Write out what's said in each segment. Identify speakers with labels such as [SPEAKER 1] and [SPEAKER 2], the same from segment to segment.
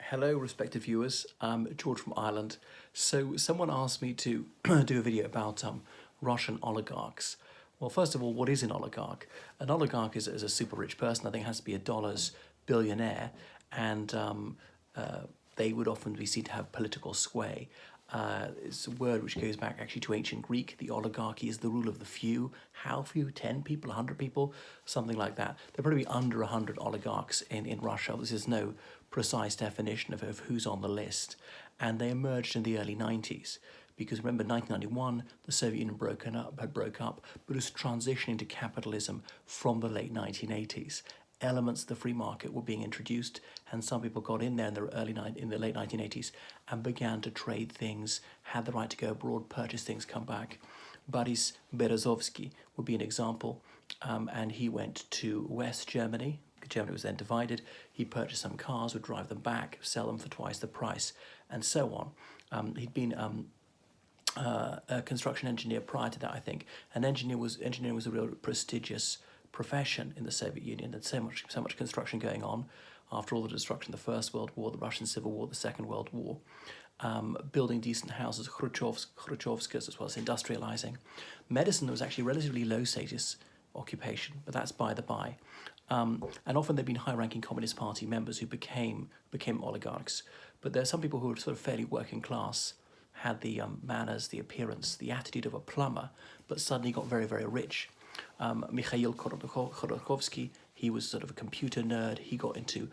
[SPEAKER 1] Hello, respected viewers. George from Ireland. So, someone asked me to do a video about Russian oligarchs. Well, first of all, what is an oligarch? An oligarch is a super rich person. I think it has to be a dollars billionaire, and they would often be seen to have political sway. It's a word which goes back actually to ancient Greek. The oligarchy is the rule of the few. How few? 10 people, 100 people? Something like that. There probably be under 100 oligarchs in Russia. There's no precise definition of who's on the list. And they emerged in the early 90s. Because remember, 1991, the Soviet Union broke up, but was transitioning to capitalism from the late 1980s. Elements of the free market were being introduced, and some people got in there in the late 1980s and began to trade things, had the right to go abroad, purchase things, come back. Boris Berezovsky would be an example, and he went to West Germany. Germany was then divided. He purchased some cars, would drive them back, sell them for twice the price, and so on. He'd been a construction engineer prior to that, I think. Engineering was a real prestigious profession in the Soviet Union. There's so much construction going on after all the destruction of the First World War, the Russian Civil War, the Second World War. Building decent houses, Khrushchevskas, as well as industrializing. Medicine was actually a relatively low status occupation, but that's by the by. And often they've been high-ranking Communist Party members who became oligarchs. But there are some people who were sort of fairly working class, had the manners, the appearance, the attitude of a plumber, but suddenly got very, very rich. Mikhail Khodorkovsky, he was sort of a computer nerd. He got into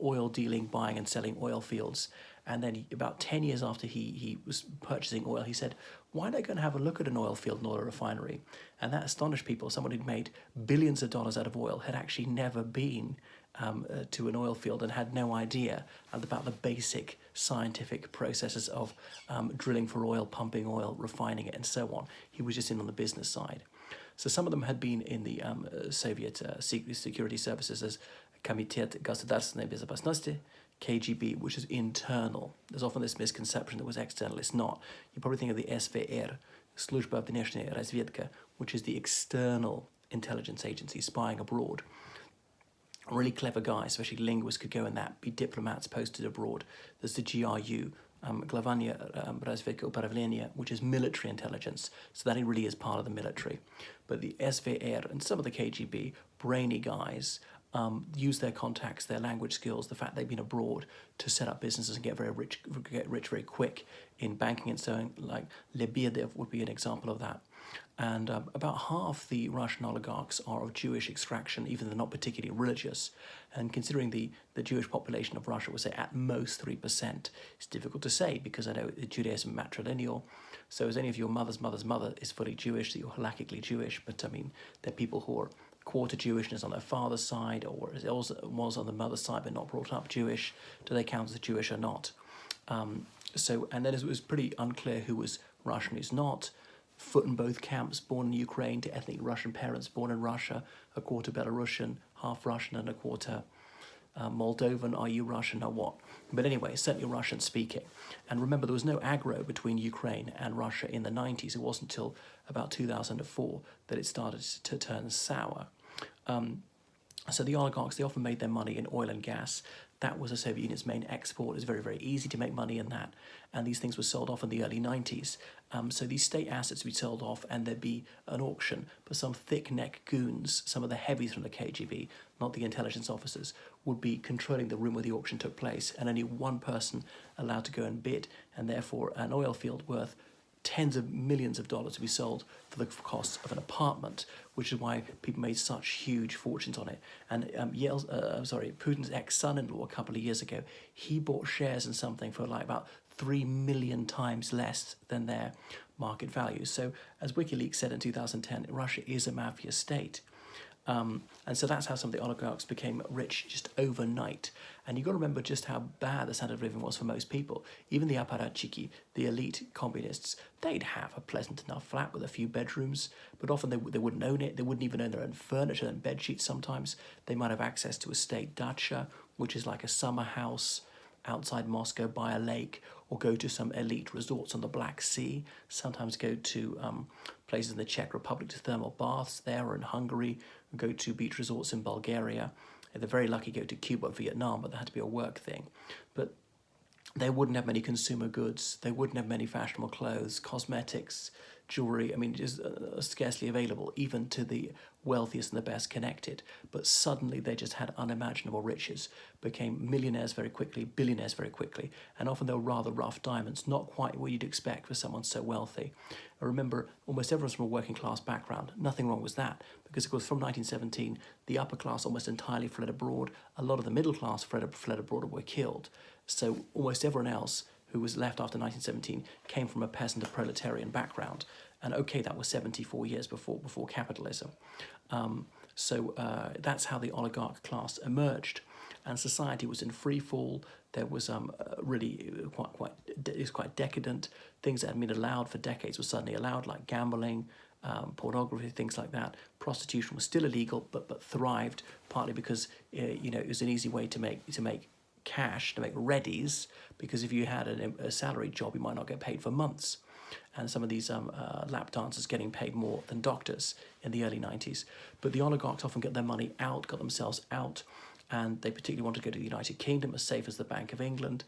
[SPEAKER 1] oil dealing, buying and selling oil fields. And then about 10 years after he was purchasing oil, he said, why don't I go and have a look at an oil field and oil refinery? And that astonished people. Someone who'd made billions of dollars out of oil had actually never been to an oil field and had no idea about the basic scientific processes of drilling for oil, pumping oil, refining it, and so on. He was just in on the business side. So some of them had been in the Soviet security services as Komitet Государственной безопасности, KGB, which is internal. There's often this misconception that it was external. It's not. You probably think of the SVR, Служба внешней разведка, which is the external intelligence agency spying abroad. Really clever guys, especially linguists, could go in that, be diplomats posted abroad. There's the GRU, Главное разведка управления, which is military intelligence. So that really is part of the military. But the SVR and some of the KGB, brainy guys, use their contacts, their language skills, the fact they've been abroad to set up businesses and get rich very quick in banking and so on. Like Lebedev would be an example of that. And about half the Russian oligarchs are of Jewish extraction, even though they're not particularly religious. And considering the Jewish population of Russia would say at most 3%, it's difficult to say because I know Judaism is matrilineal. So as any of your mother's mother is fully Jewish, that you're halakhically Jewish. But I mean, there are people who are quarter Jewishness on their father's side, or as it was on the mother's side, but not brought up Jewish. Do they count as Jewish or not? And then it was pretty unclear who was Russian, who's not. Foot in both camps, born in Ukraine to ethnic Russian parents, born in Russia, a quarter Belarusian, half Russian and a quarter Moldovan. Are you Russian or what? But anyway, certainly Russian speaking. And remember, there was no aggro between Ukraine and Russia in the 90s. It wasn't until about 2004 that it started to turn sour. So the oligarchs, they often made their money in oil and gas. That was the Soviet Union's main export. It was very, very easy to make money in that. And these things were sold off in the early 90s. So these state assets would be sold off and there'd be an auction. But some thick-neck goons, some of the heavies from the KGB, not the intelligence officers, would be controlling the room where the auction took place. And only one person allowed to go and bid. And therefore, an oil field worth tens of millions of dollars to be sold for the cost of an apartment, which is why people made such huge fortunes on it. And Putin's ex-son-in-law a couple of years ago, he bought shares in something for like about 3 million times less than their market value. So as WikiLeaks said in 2010, Russia is a mafia state. And so that's how some of the oligarchs became rich just overnight. And you've got to remember just how bad the standard of living was for most people. Even the apparatchiki, the elite communists, they'd have a pleasant enough flat with a few bedrooms, but often they wouldn't own it. They wouldn't even own their own furniture and bed sheets sometimes. They might have access to a state dacha, which is like a summer house outside Moscow by a lake, or go to some elite resorts on the Black Sea, sometimes go to places in the Czech Republic to thermal baths there, or in Hungary, go to beach resorts in Bulgaria. They're very lucky to go to Cuba or Vietnam, but that had to be a work thing. But they wouldn't have many consumer goods. They wouldn't have many fashionable clothes, cosmetics, jewelry. I mean, it is scarcely available even to the wealthiest and the best connected. But suddenly they just had unimaginable riches, became millionaires very quickly, billionaires very quickly, and often they were rather rough diamonds, not quite what you'd expect for someone so wealthy. I remember almost everyone's from a working class background. Nothing wrong with that, because of course from 1917, the upper class almost entirely fled abroad. A lot of the middle class fled abroad and were killed. So almost everyone else who was left after 1917 came from a peasant or proletarian background. And okay, that was 74 years before capitalism. That's how the oligarch class emerged. And society was in free fall. There was really quite decadent. Things that had been allowed for decades were suddenly allowed, like gambling, pornography, things like that. Prostitution was still illegal, but thrived, partly because it was an easy way to make cash, to make readies, because if you had a salaried job, you might not get paid for months. And some of these lap dancers getting paid more than doctors in the early 90s. But the oligarchs often got their money out, got themselves out, and they particularly wanted to go to the United Kingdom, as safe as the Bank of England,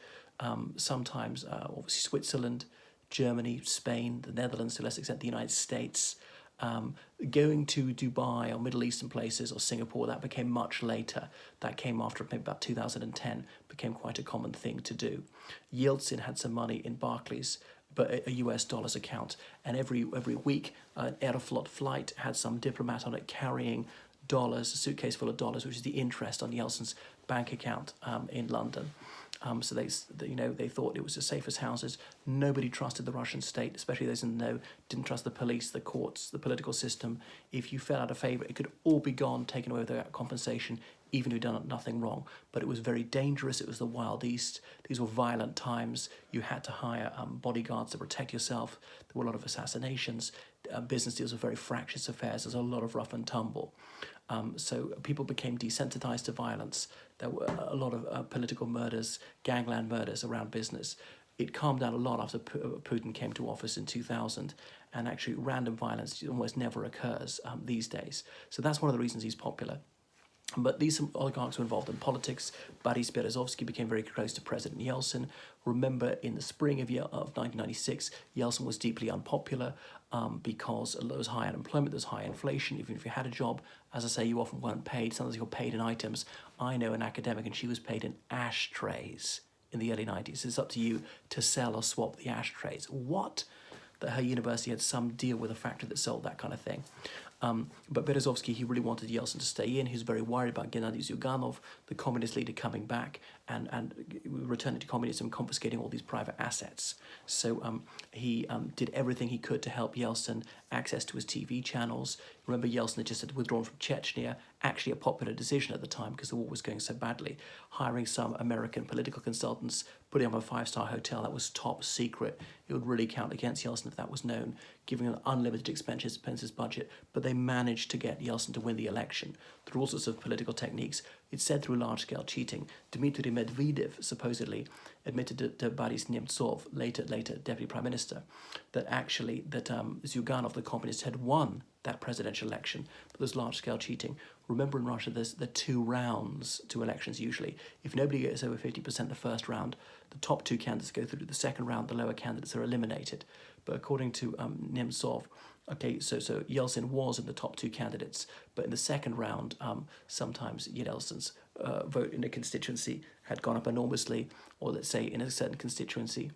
[SPEAKER 1] sometimes obviously Switzerland, Germany, Spain, the Netherlands, to a lesser extent the United States. Going to Dubai or Middle Eastern places or Singapore, that became much later. That came after maybe about 2010, became quite a common thing to do. Yeltsin had some money in Barclays, but a US dollars account, and every week an Aeroflot flight had some diplomat on it carrying dollars, a suitcase full of dollars, which is the interest on Yeltsin's bank account in London. So they thought it was as safe as houses. Nobody trusted the Russian state, especially those in the know, didn't trust the police, the courts, the political system. If you fell out of favour, it could all be gone, taken away without compensation, even if you'd done nothing wrong. But it was very dangerous. It was the Wild East. These were violent times. You had to hire bodyguards to protect yourself. There were a lot of assassinations. Business deals were very fractious affairs. There's a lot of rough and tumble. So people became desensitized to violence. There were a lot of political murders, gangland murders around business. It calmed down a lot after Putin came to office in 2000, and actually random violence almost never occurs these days. So that's one of the reasons he's popular. But these oligarchs were involved in politics. Boris Berezovsky became very close to President Yeltsin. Remember, in the spring of 1996, Yeltsin was deeply unpopular because there was high unemployment, there was high inflation. Even if you had a job, as I say, you often weren't paid. Sometimes you were paid in items. I know an academic, and she was paid in ashtrays in the early 90s. It's up to you to sell or swap the ashtrays. What? That her university had some deal with a factory that sold that kind of thing. But Berezovsky, he really wanted Yeltsin to stay in. He was very worried about Gennady Zyuganov, the communist leader, coming back and returning to communism, confiscating all these private assets. So he did everything he could to help Yeltsin access to his TV channels. Remember, Yeltsin had just withdrawn from Chechnya, actually a popular decision at the time because the war was going so badly, hiring some American political consultants, putting up a 5-star hotel that was top secret. It would really count against Yeltsin if that was known, giving an unlimited expenses budget, but they managed to get Yeltsin to win the election through all sorts of political techniques. It's said through large-scale cheating. Dmitry Medvedev supposedly admitted to Boris Nemtsov, later deputy prime minister, that Zyuganov, the communist, had won that presidential election, but there's large-scale cheating. Remember, in Russia, there are 2 rounds to elections usually. If nobody gets over 50% the first round, the top 2 candidates go through to the second round, the lower candidates are eliminated. But according to Nemtsov, so Yeltsin was in the top 2 candidates, but in the second round, sometimes Yeltsin's vote in a constituency had gone up enormously, or let's say in a certain constituency,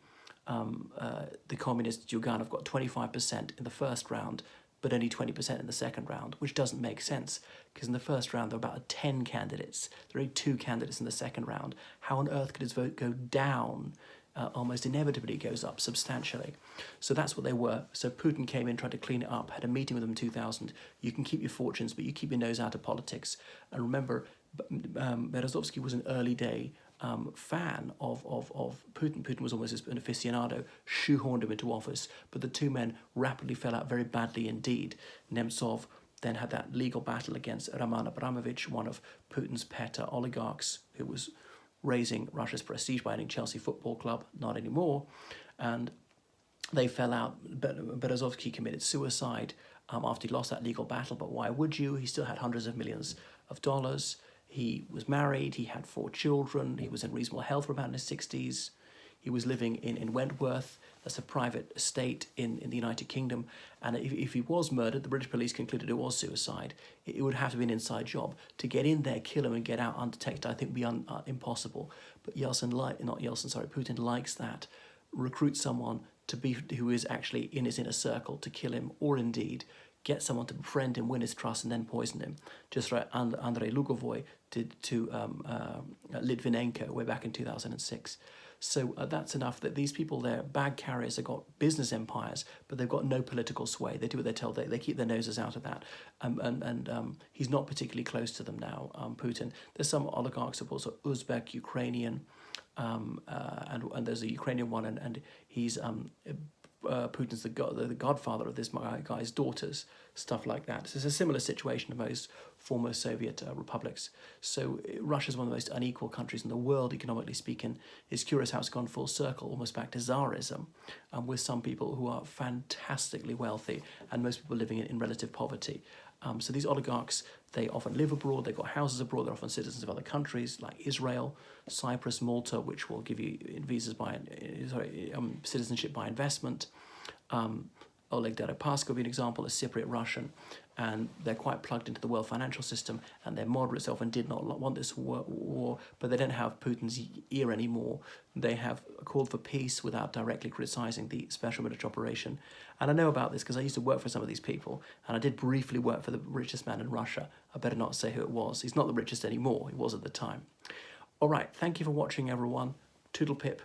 [SPEAKER 1] the communist Zyuganov got 25% in the first round, but only 20% in the second round, which doesn't make sense, because in the first round there were about 10 candidates. There are only 2 candidates in the second round. How on earth could his vote go down? Almost inevitably goes up substantially. So that's what they were. So Putin came in, tried to clean it up, had a meeting with them in 2000. You can keep your fortunes, but you keep your nose out of politics. And remember, Berezovsky was an early day fan of Putin. Putin was almost an aficionado, shoehorned him into office, but the 2 men rapidly fell out very badly indeed. Nemtsov then had that legal battle against Roman Abramovich, one of Putin's pet oligarchs, who was raising Russia's prestige by owning Chelsea Football Club, not anymore, and they fell out. Berezovsky committed suicide after he lost that legal battle, but why would you? He still had hundreds of millions of dollars. He was married, he had 4 children, he was in reasonable health for about in his 60s. He was living in Wentworth. That's a private estate in the United Kingdom. And if he was murdered, the British police concluded it was suicide. It would have to be an inside job. To get in there, kill him, and get out undetected, I think would be impossible. But Putin likes that. Recruit someone who is actually in his inner circle to kill him, or indeed get someone to befriend him, win his trust, and then poison him. Just like Andrei Lugovoy did to Litvinenko way back in 2006. So that's enough. That these people, they're bag carriers, they've got business empires, but they've got no political sway. They do what they're told. They keep their noses out of that. He's not particularly close to them now, Putin. There's some oligarchs, of course, Uzbek, Ukrainian, and there's a Ukrainian one, and he's Putin's the godfather of this guy's daughters, stuff like that. So it's a similar situation to most former Soviet republics. So Russia's one of the most unequal countries in the world, economically speaking. It's curious how it's gone full circle, almost back to Tsarism, with some people who are fantastically wealthy and most people living in relative poverty. So these oligarchs, they often live abroad, they've got houses abroad, they're often citizens of other countries like Israel, Cyprus, Malta, which will give you citizenship by investment. Oleg Deripaska would be an example, a Cypriot Russian, and they're quite plugged into the world financial system, and they're moderate self and did not want this war, but they don't have Putin's ear anymore. They have called for peace without directly criticizing the special military operation. And I know about this because I used to work for some of these people, and I did briefly work for the richest man in Russia. I better not say who it was. He's not the richest anymore. He was at the time. All right, thank you for watching, everyone. Toodle pip.